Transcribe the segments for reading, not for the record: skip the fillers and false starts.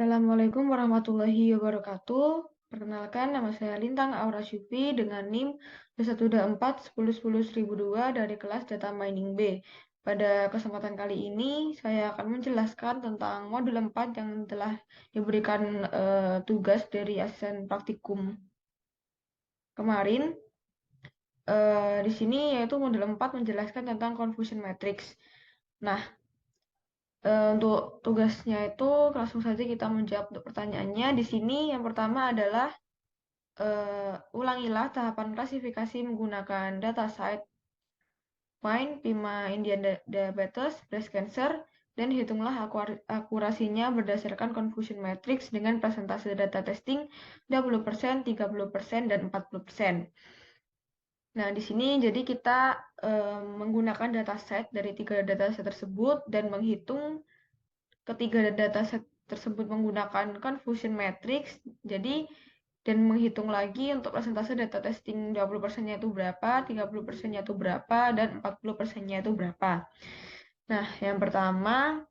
Assalamualaikum warahmatullahi wabarakatuh. Perkenalkan, nama saya Lintang Aura Syufi dengan NIM 124101002 dari kelas Data Mining B. Pada kesempatan kali ini, saya akan menjelaskan tentang modul 4 yang telah diberikan tugas dari asisten praktikum kemarin. Di sini yaitu modul 4 menjelaskan tentang confusion matrix. Nah, untuk tugasnya itu langsung saja kita menjawab untuk pertanyaannya. Di sini yang pertama adalah ulangilah tahapan klasifikasi menggunakan dataset Wine, Pima Indian Diabetes, Breast Cancer, dan hitunglah akurasinya berdasarkan confusion matrix dengan presentase data testing 20%, 30%, dan 40%. Nah, di sini jadi kita menggunakan dataset dari 3 dataset tersebut dan menghitung ketiga dataset tersebut menggunakan confusion matrix. Jadi dan menghitung lagi untuk persentase data testing 20%-nya itu berapa, 30%-nya itu berapa, dan 40%-nya itu berapa. Nah, yang pertama,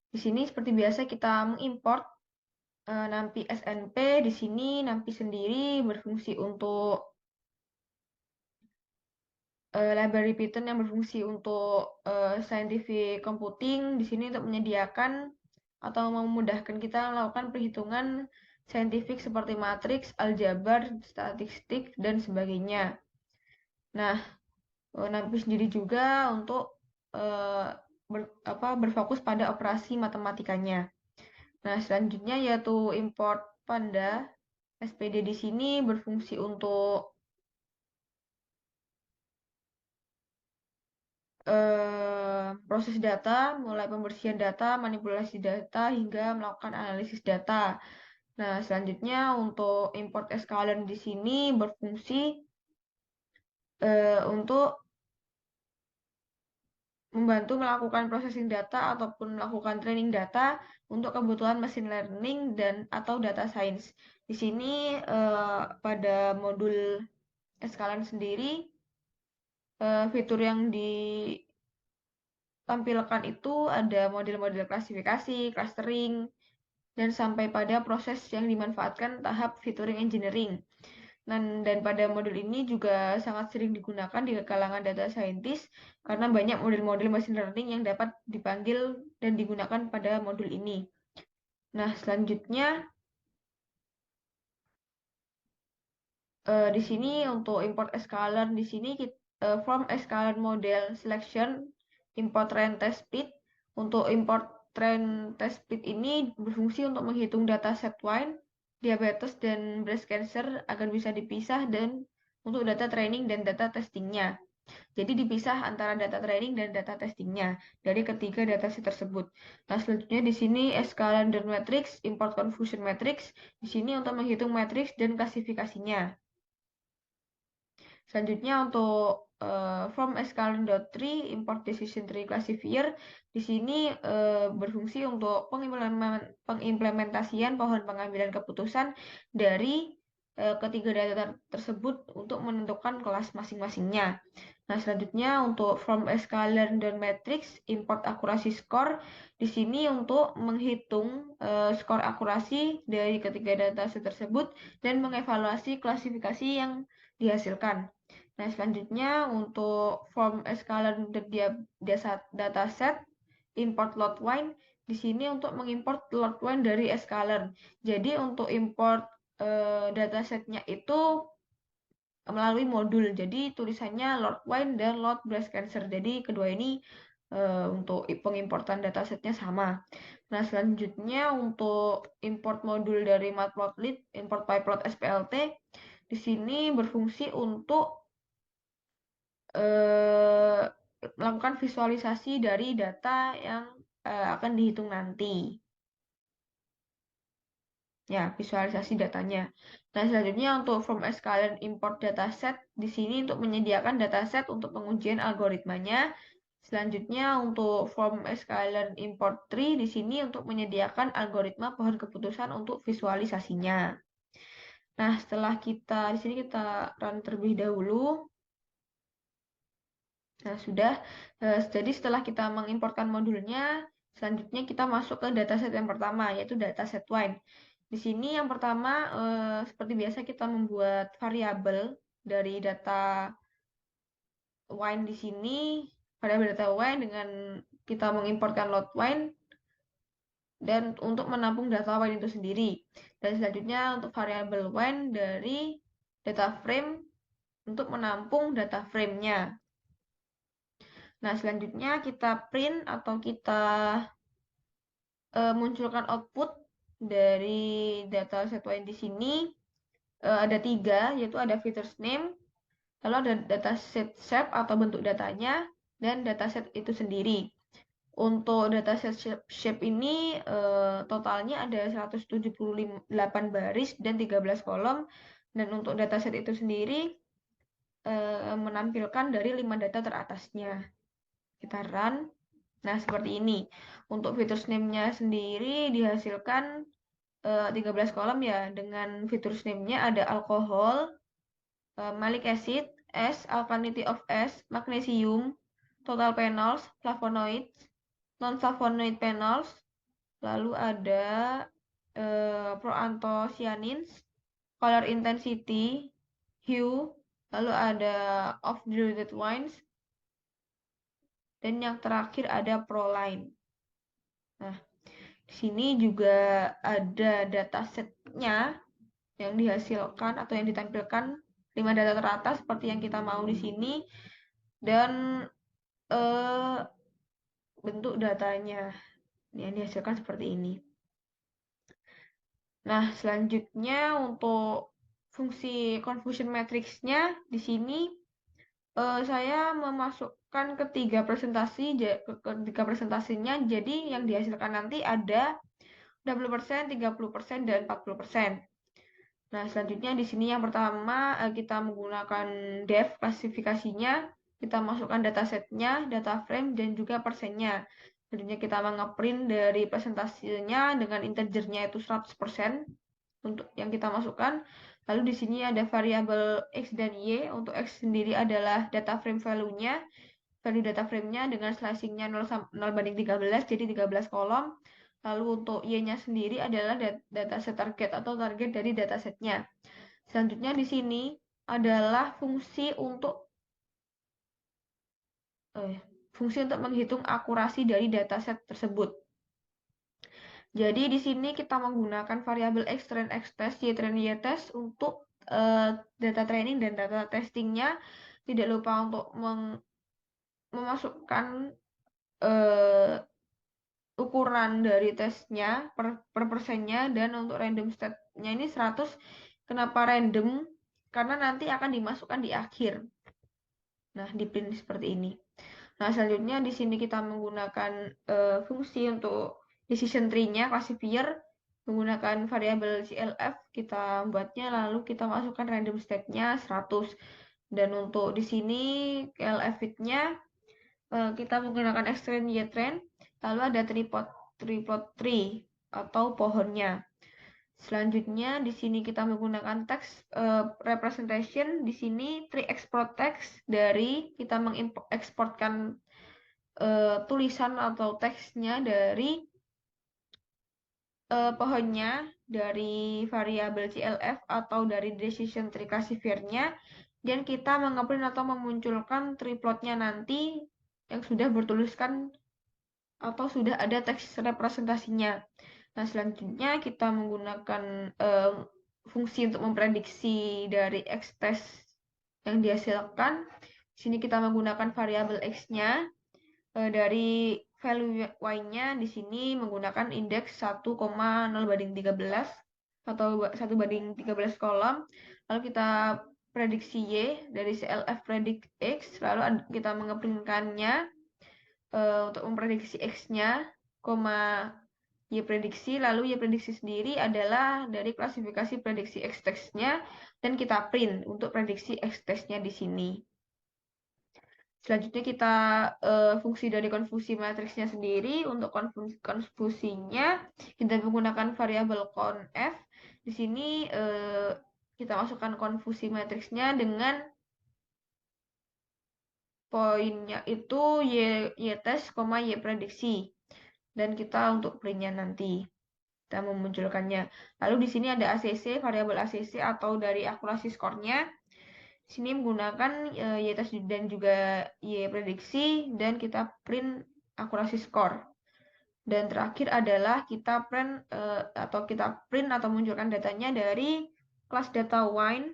di sini seperti biasa kita mengimport NAMPI SNP. Di sini NAMPI sendiri berfungsi untuk library Python yang berfungsi untuk scientific computing. Di sini untuk menyediakan atau memudahkan kita melakukan perhitungan saintifik seperti matriks, aljabar, statistik, dan sebagainya. Nah, NAMPI sendiri juga untuk berfokus pada operasi matematikanya. Nah, selanjutnya yaitu import Panda. SPD di sini berfungsi untuk proses data, mulai pembersihan data, manipulasi data, hingga melakukan analisis data. Nah, selanjutnya untuk import skalen di sini berfungsi untuk membantu melakukan processing data ataupun melakukan training data untuk kebutuhan machine learning dan atau data science. Di sini pada modul skalen sendiri fitur yang ditampilkan itu ada model-model klasifikasi, clustering, dan sampai pada proses yang dimanfaatkan tahap featuring engineering. Dan pada modul ini juga sangat sering digunakan di kalangan data scientist karena banyak model-model machine learning yang dapat dipanggil dan digunakan pada modul ini. Nah, selanjutnya di sini untuk import scalar di sini from scalar model selection import trend test speed. Untuk import trend test speed ini berfungsi untuk menghitung data set wine, diabetes, dan breast cancer agar bisa dipisah dan untuk data training dan data testingnya. Jadi dipisah antara data training dan data testingnya dari ketiga dataset tersebut. Nah, selanjutnya di sini scalar matrix, import confusion matrix. Di sini untuk menghitung matrix dan klasifikasinya. Selanjutnya untuk from skalen.tree import decision tree classifier di sini berfungsi untuk pengimplementasian pohon pengambilan keputusan dari ketiga data tersebut untuk menentukan kelas masing-masingnya. Nah, selanjutnya untuk from scalar dan matrix import akurasi score di sini untuk menghitung skor akurasi dari ketiga data tersebut dan mengevaluasi klasifikasi yang dihasilkan. Nah, selanjutnya untuk form scalar dataset import load wine di sini untuk mengimport load wine dari scalar. Jadi untuk import datasetnya itu melalui modul. Jadi tulisannya load wine dan load breast cancer. Jadi kedua ini untuk pengimportan datasetnya sama. Nah, selanjutnya untuk import modul dari matplotlib, import pyplot SPLT di sini berfungsi untuk melakukan visualisasi dari data yang akan dihitung nanti. Ya, visualisasi datanya. Nah, selanjutnya untuk from scalar import dataset di sini untuk menyediakan dataset untuk pengujian algoritmanya. Selanjutnya untuk from scalar import tree di sini untuk menyediakan algoritma pohon keputusan untuk visualisasinya. Nah, setelah di sini kita run terlebih dahulu. Nah, sudah. Jadi setelah kita mengimportkan modulnya, Selanjutnya kita masuk ke dataset yang pertama, yaitu dataset wine. Di sini yang pertama, seperti biasa kita membuat variabel dari data wine di sini, variabel data wine dengan kita mengimportkan load wine dan untuk menampung data wine itu sendiri. Dan selanjutnya untuk variabel wine dari data frame untuk menampung data frame-nya. Nah, selanjutnya kita print atau kita munculkan output dari data set wine di sini. Ada 3, yaitu ada features name, lalu ada dataset shape atau bentuk datanya, dan dataset itu sendiri. Untuk dataset shape ini totalnya ada 178 baris dan 13 kolom, dan untuk dataset itu sendiri menampilkan dari 5 data teratasnya. Kita run. Nah, seperti ini. Untuk features name-nya sendiri dihasilkan 13 kolom ya, dengan features name-nya ada alkohol, malic acid, S, alkalinity of S, magnesium, total phenols, flavonoids, non-flavonoid phenols, lalu ada proanthocyanins, color intensity, hue, lalu ada of diluted wines, dan yang terakhir ada proline. Nah, di sini juga ada datasetnya yang dihasilkan atau yang ditampilkan 5 data teratas seperti yang kita mau di sini, dan bentuk datanya yang dihasilkan seperti ini. Nah, selanjutnya untuk fungsi confusion matrix-nya di sini saya memasukkan ketiga presentasinya, jadi yang dihasilkan nanti ada 20%, 30%, dan 40%. Nah, selanjutnya di sini yang pertama kita menggunakan def klasifikasinya, kita masukkan datasetnya, data frame, dan juga persennya. Selanjutnya kita mengeprint dari presentasinya dengan integernya itu 100% untuk yang kita masukkan. Lalu di sini ada variabel X dan Y. Untuk X sendiri adalah data frame value-nya. Value data frame-nya dengan slicing-nya 0:13, jadi 13 kolom. Lalu untuk Y-nya sendiri adalah dataset target atau target dari datasetnya. Selanjutnya di sini adalah fungsi untuk menghitung akurasi dari dataset tersebut. Jadi di sini kita menggunakan variabel X train X test, Y train Y test untuk data training dan data testingnya. Tidak lupa untuk memasukkan ukuran dari tesnya per persennya, dan untuk random state-nya ini 100. Kenapa random? Karena nanti akan dimasukkan di akhir. Nah, di print seperti ini. Nah, selanjutnya di sini kita menggunakan fungsi untuk decision tree-nya, classifier, menggunakan variabel CLF, kita buatnya, lalu kita masukkan random state-nya 100. Dan untuk di sini CLF fit-nya kita menggunakan X-train, Y-train, lalu ada triplet tree atau pohonnya. Selanjutnya di sini kita menggunakan text representation. Di sini tree export text dari kita mengeksporkan tulisan atau teksnya dari pohonnya dari variabel CLF atau dari decision tree classifier-nya, dan kita mengeprint atau memunculkan tripletnya nanti yang sudah bertuliskan atau sudah ada teks representasinya. Nah, selanjutnya kita menggunakan fungsi untuk memprediksi dari X-test yang dihasilkan. Di sini kita menggunakan variabel X-nya dari value Y-nya di sini menggunakan indeks 1,0/13 atau 1/13 kolom. Lalu kita prediksi Y dari CLF predict X, lalu kita mengeprintkannya untuk memprediksi X-nya, Y prediksi, lalu Y prediksi sendiri adalah dari klasifikasi prediksi X test-nya, dan kita print untuk prediksi X test-nya di sini. Selanjutnya kita fungsi dari konfusi matriksnya sendiri. Untuk konfusinya kita menggunakan variabel conf. Di sini kita masukkan konfusi matriksnya dengan poinnya itu y test, y prediksi. dan kita untuk printnya nanti kita memunculkannya. Lalu di sini ada ACC, variabel ACC atau dari akurasi skornya. Di sini menggunakan y test dan juga y prediksi dan kita print akurasi skor. Dan terakhir adalah kita print atau munculkan datanya dari kelas data wine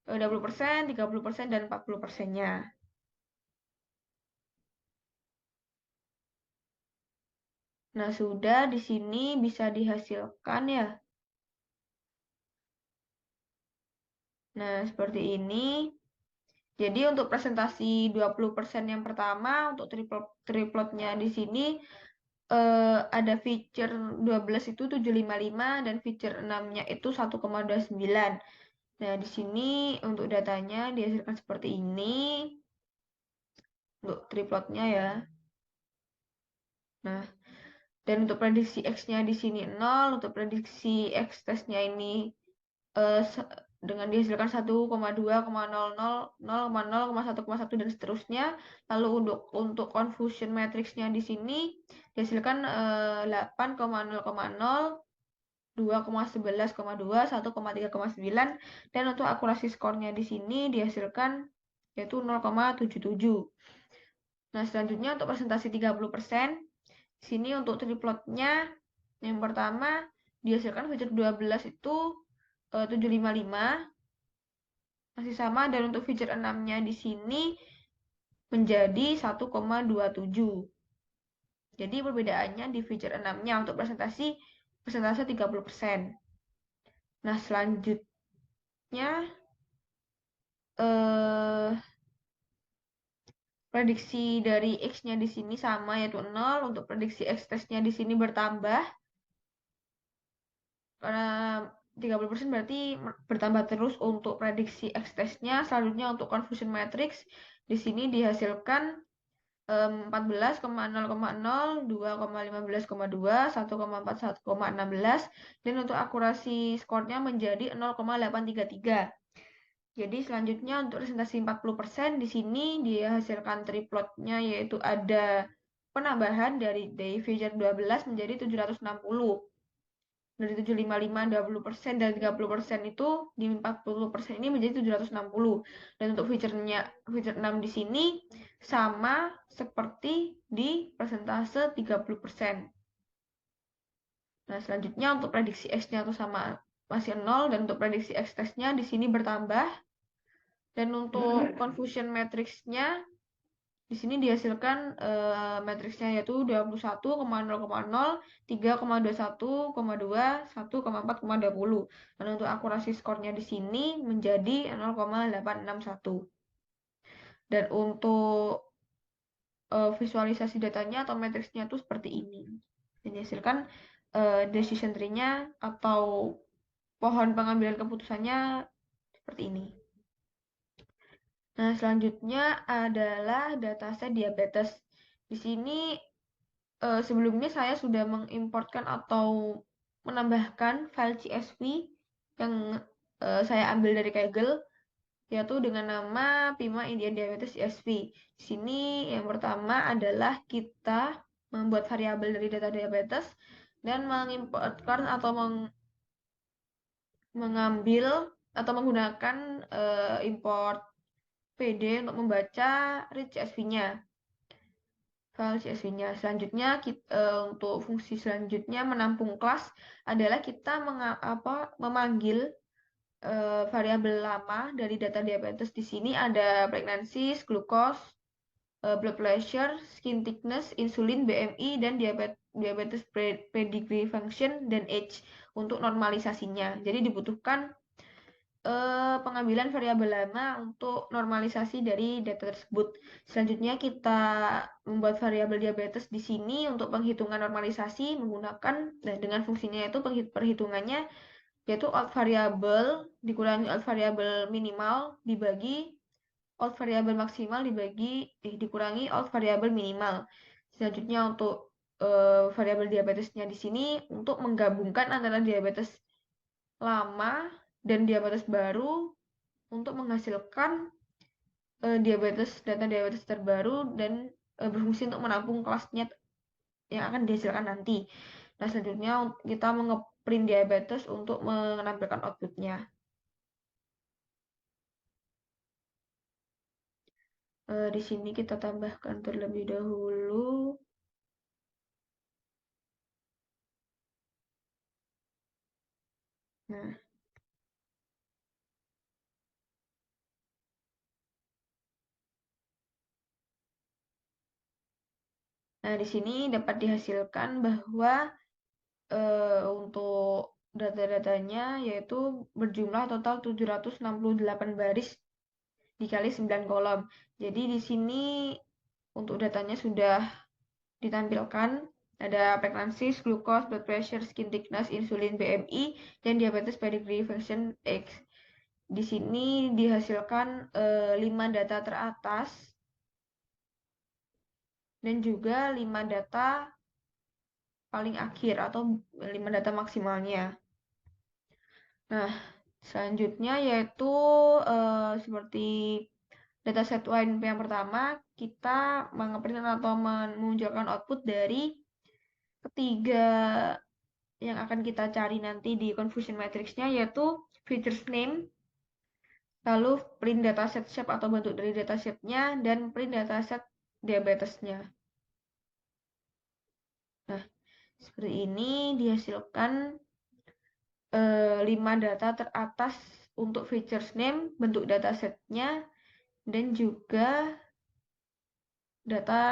20%, 30%, dan 40%-nya. Nah, sudah di sini bisa dihasilkan ya. Nah, seperti ini. Jadi untuk presentasi 20% yang pertama untuk triplotnya di sini ada feature 12 itu 755 dan feature 6-nya itu 1,29. Nah, di sini untuk datanya dihasilkan seperti ini untuk triplotnya ya. Nah, dan untuk prediksi X-nya di sini 0, untuk prediksi X testnya ini dengan dihasilkan 1,2,00,0,1,1 dan seterusnya. Lalu untuk confusion matrixnya di sini dihasilkan 8,0,0, 2,11,2, 1,3,9, dan untuk akurasi skornya di sini dihasilkan yaitu 0,77. Nah, selanjutnya untuk presentasi 30%, di sini untuk triplotnya yang pertama dihasilkan feature 12 itu 755 masih sama, dan untuk feature 6-nya di sini menjadi 1,27. Jadi perbedaannya di feature 6-nya untuk persentase 30%. Nah, selanjutnya prediksi dari X-nya di sini sama yaitu 0, untuk prediksi X test-nya di sini bertambah. Karena 30% berarti bertambah terus untuk prediksi X test-nya. Selanjutnya untuk confusion matrix di sini dihasilkan 14,0,0, 2,15,2, 1,41,16, dan untuk akurasi skornya menjadi 0,833. Jadi selanjutnya untuk presentasi 40% di sini dihasilkan triplotnya yaitu ada penambahan dari feature 12 menjadi 760. Dari 755 20% dan 30% itu di 40% ini menjadi 760. Dan untuk feature 6 di sini sama seperti di persentase 30%. Nah, selanjutnya untuk prediksi X-nya itu sama masih 0, dan untuk prediksi X test-nya di sini bertambah. Dan untuk confusion matrix-nya di sini dihasilkan matriksnya yaitu 21,0,0, 3,21,2, 1,4,20. Dan untuk akurasi skornya di sini menjadi 0,861. Dan untuk visualisasi datanya atau matriksnya itu seperti ini. Dan dihasilkan decision tree-nya atau pohon pengambilan keputusannya seperti ini. Nah, selanjutnya adalah dataset diabetes. Di sini sebelumnya saya sudah mengimportkan atau menambahkan file CSV yang saya ambil dari Kaggle, yaitu dengan nama Pima Indian Diabetes CSV. Di sini yang pertama adalah kita membuat variabel dari data diabetes dan mengimportkan atau mengambil atau menggunakan import PD untuk membaca read CSV-nya. File CSV-nya. Selanjutnya untuk fungsi selanjutnya menampung kelas adalah kita memanggil variabel lama dari data diabetes. Di sini ada pregnancy, glucose, blood pressure, skin thickness, insulin, BMI, dan diabetes pedigree function dan age untuk normalisasinya. Jadi dibutuhkan pengambilan variabel lama untuk normalisasi dari data tersebut. Selanjutnya kita membuat variabel diabetes di sini untuk penghitungan normalisasi menggunakan dengan fungsinya itu perhitungannya yaitu out variabel dikurangi out variabel minimal dibagi out variabel maksimal dikurangi out variabel minimal. Selanjutnya untuk variabel diabetesnya di sini untuk menggabungkan antara diabetes lama dan diabetes baru untuk menghasilkan data diabetes terbaru dan berfungsi untuk menampung kelasnya yang akan dihasilkan nanti. Nah, selanjutnya kita mengeprint diabetes untuk menampilkan outputnya. Di sini kita tambahkan terlebih dahulu. Nah, di sini dapat dihasilkan bahwa untuk data-datanya yaitu berjumlah total 768 baris dikali 9 kolom. Jadi di sini untuk datanya sudah ditampilkan. Ada pregnancy, glucose, blood pressure, skin thickness, insulin, BMI, dan diabetes pedigree function X. Di sini dihasilkan 5 data teratas dan juga 5 data paling akhir atau 5 data maksimalnya. Nah, selanjutnya yaitu seperti dataset WINP yang pertama, kita mengeprint atau menunjukkan output dari ketiga yang akan kita cari nanti di confusion matrix-nya, yaitu features name, lalu print dataset shape atau bentuk dari datasetnya, dan print dataset diabetesnya. Nah, seperti ini dihasilkan 5 data teratas untuk features name, bentuk datasetnya, dan juga data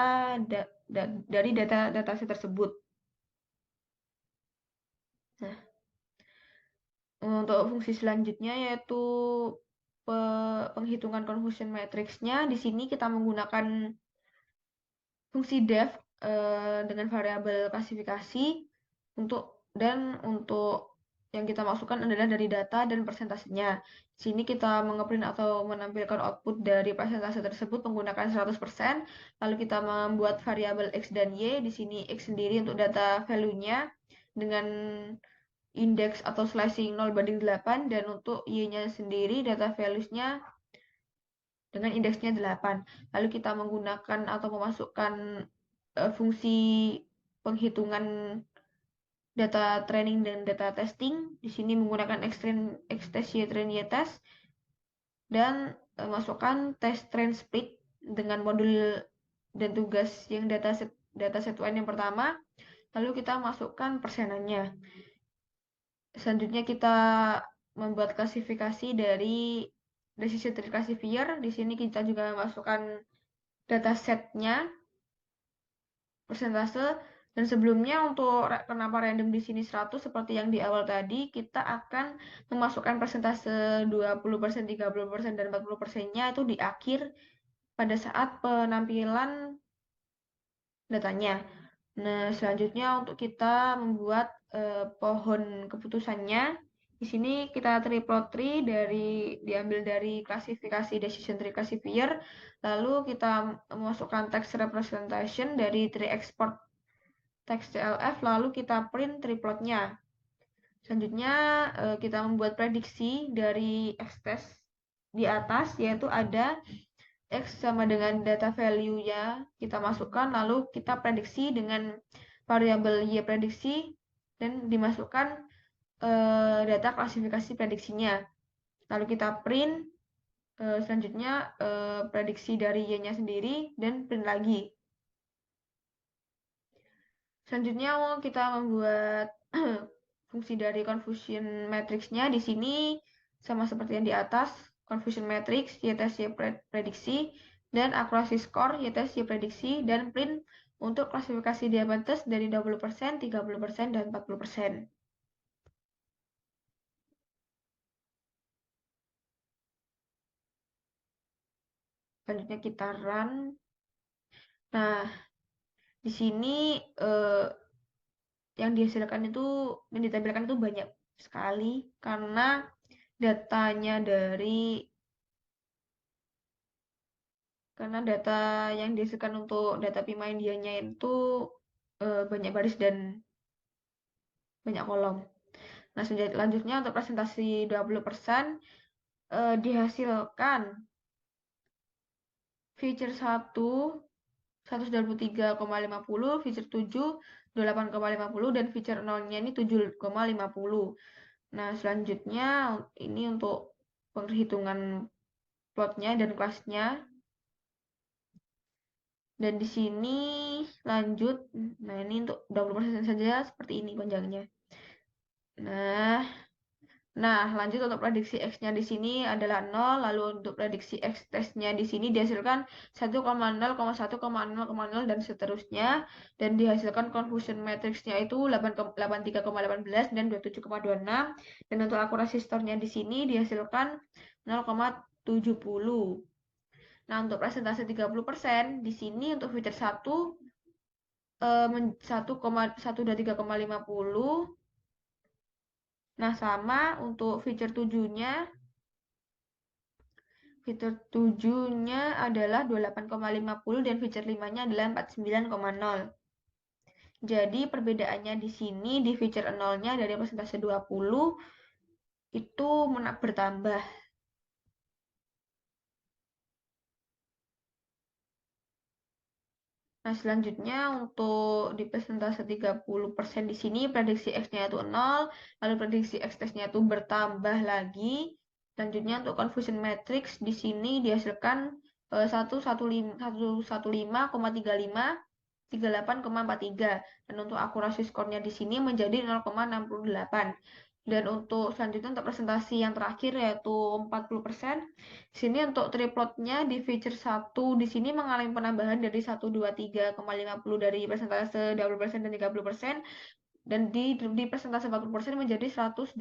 dari dataset tersebut. Nah, untuk fungsi selanjutnya yaitu penghitungan confusion matrix-nya. Di sini kita menggunakan fungsi def dengan variabel klasifikasi untuk yang kita masukkan adalah dari data dan persentasenya. Di sini kita mengeprint atau menampilkan output dari persentase tersebut menggunakan 100%. Lalu kita membuat variabel X dan Y. Di sini X sendiri untuk data value-nya dengan indeks atau slicing 0:8, dan untuk Y-nya sendiri data values-nya dengan indeksnya 8. Lalu kita menggunakan atau memasukkan fungsi penghitungan data training dan data testing. Di sini menggunakan X test, Y train, Y test, dan masukkan test train split dengan modul dan tugas yang dataset UN yang pertama. Lalu kita masukkan persenannya. Selanjutnya kita membuat klasifikasi dari decision tree classifier. Di sini kita juga masukkan datasetnya, persentase, dan sebelumnya untuk kenapa random di sini 100 seperti yang di awal tadi, kita akan memasukkan persentase 20%, 30%, dan 40%-nya itu di akhir pada saat penampilan datanya. Nah, selanjutnya untuk kita membuat pohon keputusannya, di sini kita triplot tree diambil dari klasifikasi decision tree classifier, lalu kita memasukkan text representation dari tree export text CLF, lalu kita print triplotnya. Selanjutnya kita membuat prediksi dari X-test di atas, yaitu ada X sama dengan data value-nya kita masukkan, lalu kita prediksi dengan variabel Y prediksi, dan dimasukkan data klasifikasi prediksinya. Lalu kita print selanjutnya prediksi dari Y-nya sendiri, dan print lagi. Selanjutnya kita membuat fungsi dari confusion matrix-nya. Di sini sama seperti yang di atas, confusion matrix, Y test Y prediksi, dan accuracy score, Y test Y prediksi, dan print untuk klasifikasi diabetes dari 20%, 30%, dan 40%. Selanjutnya kita run. Nah, di sini yang dihasilkan itu, yang ditampilkan itu banyak sekali karena datanya karena data yang dihasilkan untuk data PMIND-nya itu banyak baris dan banyak kolom. Nah, selanjutnya untuk presentasi 20% dihasilkan feature 1 123,50, feature 7 28,50, dan feature 0-nya ini 7,50. Nah, selanjutnya ini untuk penghitungan plotnya dan kelasnya. Dan di sini lanjut, nah ini untuk 20% saja seperti ini panjangnya. Nah, lanjut untuk prediksi X-nya di sini adalah 0, lalu untuk prediksi X testnya di sini dihasilkan 1,0,1,0,0 dan seterusnya, dan dihasilkan confusion matrix-nya itu 83,18 dan 27,26, dan untuk akurasi store-nya di sini dihasilkan 0,70. Nah, untuk presentase 30%, di sini untuk feature 1 1,123,50. Nah, sama untuk feature 7-nya. Feature 7-nya adalah 28,50 dan feature 5-nya adalah 49,0. Jadi perbedaannya di sini di feature 0-nya dari persentase 20 itu bertambah. Nah, selanjutnya untuk di persentase 30% di sini prediksi X-nya itu 0, lalu prediksi X testnya itu bertambah lagi. Selanjutnya untuk confusion matrix di sini dihasilkan 115,35, 38,43, dan untuk akurasi skornya di sini menjadi 0,68. Dan untuk selanjutnya untuk presentasi yang terakhir yaitu 40%. Di sini untuk triplotnya di feature 1 di sini mengalami penambahan dari 123,50 dari presentase 20% dan 30%, dan di presentase 40% menjadi 127,50.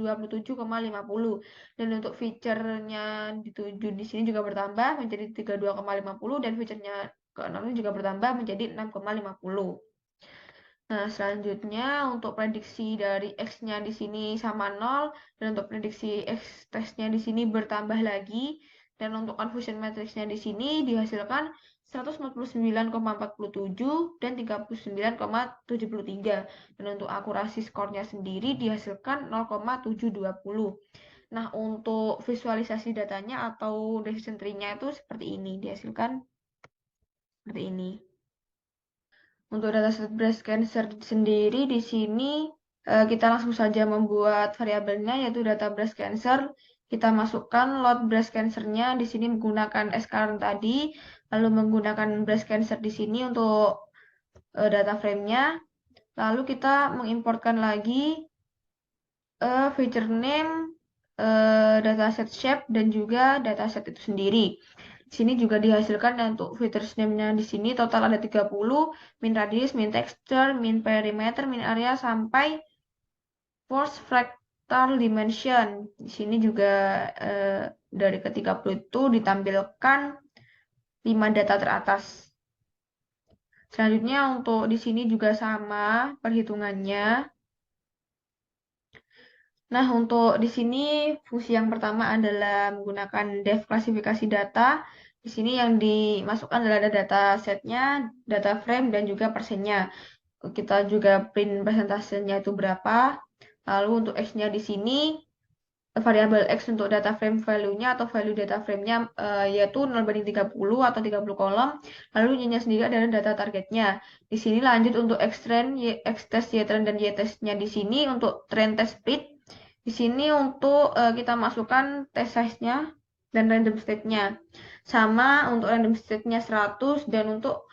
Dan untuk feature-nya di 7 di sini juga bertambah menjadi 32,50, dan feature-nya ke-6 juga bertambah menjadi 6,50. Nah, selanjutnya untuk prediksi dari X-nya di sini sama 0, dan untuk prediksi X testnya di sini bertambah lagi, dan untuk confusion matrix-nya di sini dihasilkan 149,47 dan 39,73. Dan untuk akurasi skornya sendiri dihasilkan 0,720. Nah, untuk visualisasi datanya atau decision tree-nya itu seperti ini, dihasilkan seperti ini. Untuk dataset breast cancer sendiri di sini kita langsung saja membuat variabelnya yaitu data breast cancer. Kita masukkan load breast cancer-nya di sini menggunakan sklarm tadi, lalu menggunakan breast cancer di sini untuk data frame-nya. Lalu kita mengimportkan lagi feature name, dataset shape, dan juga dataset itu sendiri. Di sini juga dihasilkan untuk features name-nya di sini total ada 30, min radius, min texture, min perimeter, min area, sampai force fractal dimension. Di sini juga dari ke-30 itu ditampilkan 5 data teratas. Selanjutnya untuk di sini juga sama perhitungannya. Nah, untuk di sini fungsi yang pertama adalah menggunakan def klasifikasi data. Di sini yang dimasukkan adalah data setnya, data frame, dan juga persennya. Kita juga print persentasenya itu berapa. Lalu untuk X-nya di sini, variabel X untuk data frame value-nya atau value data frame-nya yaitu 0/30 atau 30 kolom. Lalu Y-nya sendiri adalah data targetnya. Di sini lanjut untuk X trend, X test, Y trend, dan Y test-nya di sini untuk trend test split. Di sini untuk kita masukkan test size-nya dan random state-nya. Sama untuk random state-nya 100, dan untuk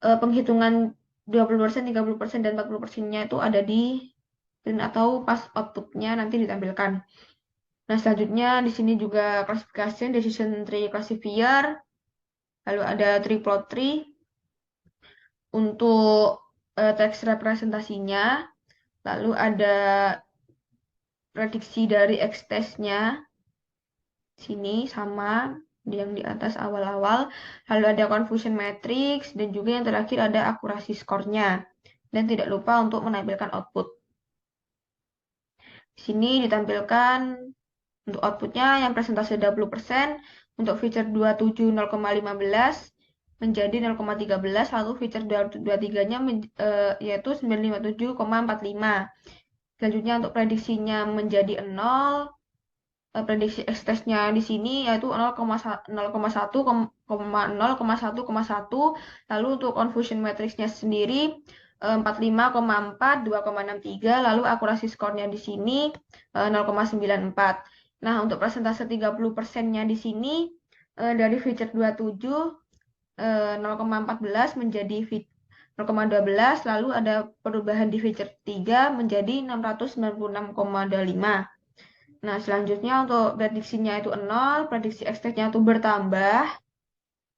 penghitungan 20%, 30%, dan 40%-nya itu ada di print atau pas output-nya nanti ditampilkan. Nah, selanjutnya di sini juga classification, decision tree classifier, lalu ada tree plot tree untuk teks representasinya, lalu ada prediksi dari X test-nya, sini sama yang di atas awal-awal, lalu ada confusion matrix, dan juga yang terakhir ada akurasi skornya, dan tidak lupa untuk menampilkan output. Di sini ditampilkan untuk outputnya yang presentase 20%, untuk feature 27 0,15 menjadi 0,13, lalu feature 23-nya yaitu 957,45. Selanjutnya untuk prediksinya menjadi 0, prediksi X testnya di sini yaitu 0,1 0,1,1. Lalu untuk confusion matrixnya sendiri 45,4, 2,63. Lalu akurasi skornya di sini 0,94. Nah, untuk persentase 30%-nya di sini dari feature 27 0,14 menjadi 0,12, lalu ada perubahan di feature 3 menjadi 696,25. Nah, selanjutnya untuk prediksinya itu 0, prediksi ekstraknya itu bertambah,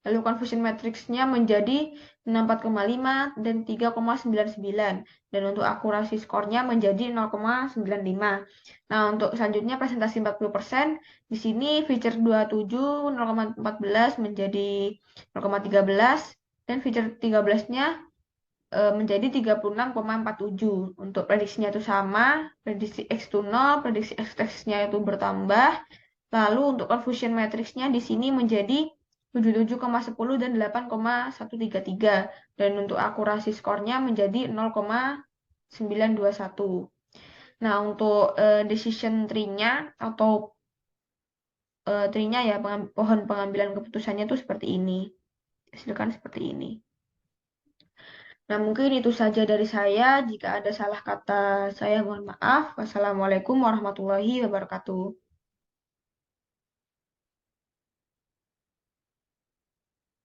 lalu confusion matrixnya menjadi 64,5 dan 3,99. Dan untuk akurasi skornya menjadi 0,95. Nah, untuk selanjutnya presentasi 40%, di sini feature 27 0,14 menjadi 0,13 dan feature 13-nya menjadi 36,47. Untuk prediksinya itu sama, prediksi X itu 0, prediksi X-nya itu bertambah. Lalu untuk confusion matrixnya di sini menjadi 77,10 dan 8,133. Dan untuk akurasi skornya menjadi 0,921. Nah, untuk decision tree-nya atau tree-nya ya, pohon pengambilan keputusannya itu seperti ini. Hasilkan seperti ini. Nah, mungkin itu saja dari saya. Jika ada salah kata, saya mohon maaf. Wassalamualaikum warahmatullahi wabarakatuh.